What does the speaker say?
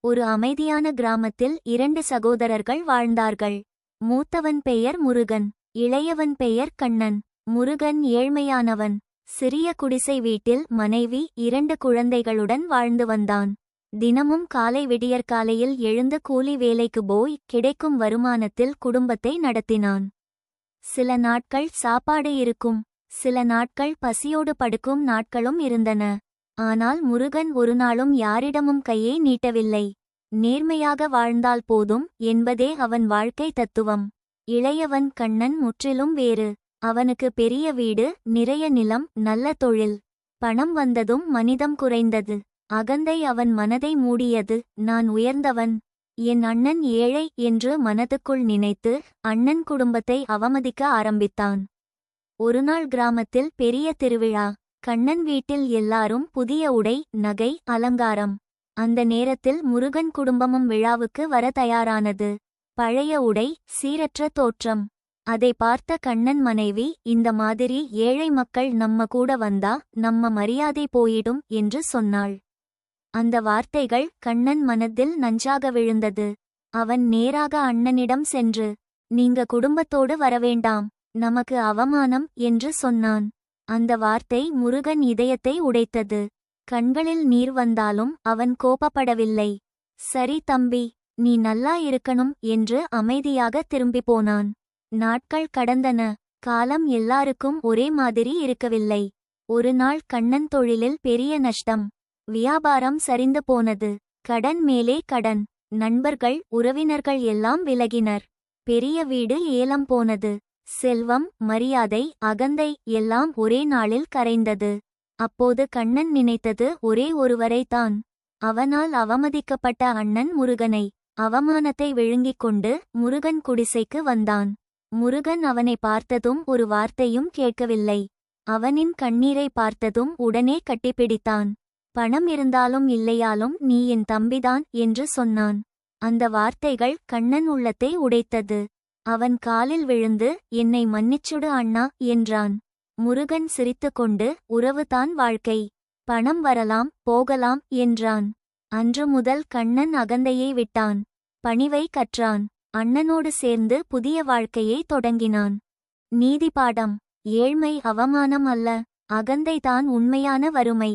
ஒரு அமைதியான கிராமத்தில் 2 சகோதரர்கள் வாழ்ந்தார்கள். மூத்தவன் பெயர் முருகன், இளையவன் பெயர் கண்ணன். முருகன் ஏழ்மையானவன். சிறிய குடிசை வீட்டில் மனைவி 2 குழந்தைகளுடன் வாழ்ந்து வந்தான். தினமும் காலை விடியற்காலையில் எழுந்து கூலி வேலைக்கு போய் கிடைக்கும் வருமானத்தில் குடும்பத்தை நடத்தினான். சில நாட்கள் சாப்பாடு இருக்கும், சில நாட்கள் பசியோடு படுக்கும் நாட்களும் இருந்தன. ஆனால் முருகன் ஒருநாளும் யாரிடமும் கையை நீட்டவில்லை. நேர்மையாக வாழ்ந்தால் போதும் என்பதே அவன் வாழ்க்கை தத்துவம். இளையவன் கண்ணன் முற்றிலும் வேறு. அவனுக்கு பெரிய வீடு, நிறைய நிலம், நல்ல தொழில். பணம் வந்ததும் மனிதம் குறைந்தது. அகந்தை அவன் மனதை மூடியது. நான் உயர்ந்தவன், என் அண்ணன் ஏழை என்று மனதுக்குள் நினைத்து அண்ணன் குடும்பத்தை அவமதிக்க ஆரம்பித்தான். ஒருநாள் கிராமத்தில் பெரிய திருவிழா. கண்ணன் வீட்டில் எல்லாரும் புதிய உடை, நகை, அலங்காரம். அந்த நேரத்தில் முருகன் குடும்பமும் விழாவுக்கு வர தயாரானது. பழைய உடை, சீரற்ற தோற்றம். அதை பார்த்த கண்ணன் மனைவி, இந்த மாதிரி ஏழை மக்கள் நம்ம கூட வந்தா நம்ம மரியாதை போயிடும் என்று சொன்னாள். அந்த வார்த்தைகள் கண்ணன் மனதில் நஞ்சாக விழுந்தது. அவன் நேராக அண்ணனிடம் சென்று, நீங்க குடும்பத்தோடு வரவேண்டாம், நமக்கு அவமானம் என்று சொன்னான். அந்த வார்த்தை முருகன் இதயத்தை உடைத்தது. கண்களில் நீர் வந்தாலும் அவன் கோபப்படவில்லை. சரி தம்பி, நீ நல்லா இருக்கணும் என்று அமைதியாக திரும்பி போனான். நாட்கள் கடந்தன. காலம் எல்லாருக்கும் ஒரே மாதிரி இருக்கவில்லை. ஒரு நாள் கண்ணன் தொழிலில் பெரிய நஷ்டம். வியாபாரம் சரிந்து போனது. கடன் மேலே கடன். நண்பர்கள், உறவினர்கள் எல்லாம் விலகினர். பெரிய வீடு ஏலம் போனது. செல்வம், மரியாதை, அகந்தை எல்லாம் ஒரே நாளில் கரைந்தது. அப்போது கண்ணன் நினைத்தது ஒரே ஒருவரைத்தான். அவனால் அவமதிக்கப்பட்ட அண்ணன் முருகனை. அவமானத்தை விழுங்கிக் கொண்டு முருகன் குடிசைக்கு வந்தான். முருகன் அவனை பார்த்ததும் ஒரு வார்த்தையும் கேட்கவில்லை. அவனின் கண்ணீரை பார்த்ததும் உடனே கட்டிப்பிடித்தான். பணம் இருந்தாலும் இல்லையாலும் நீ என் தம்பிதான் என்று சொன்னான். அந்த வார்த்தைகள் கண்ணன் உள்ளத்தை உடைத்தது. அவன் காலில் விழுந்து, என்னை மன்னிச்சுடு அண்ணா என்றான். முருகன் சிரித்துக்கொண்டு, உறவுதான் வாழ்க்கை, பணம் வரலாம் போகலாம் என்றான். அன்று முதல் கண்ணன் அகந்தையை விட்டான். பணிவை கற்றான். அண்ணனோடு சேர்ந்து புதிய வாழ்க்கையை தொடங்கினான். நீதிபாடம்: ஏழ்மை அவமானம் அல்ல, அகந்தைதான் உண்மையான வறுமை.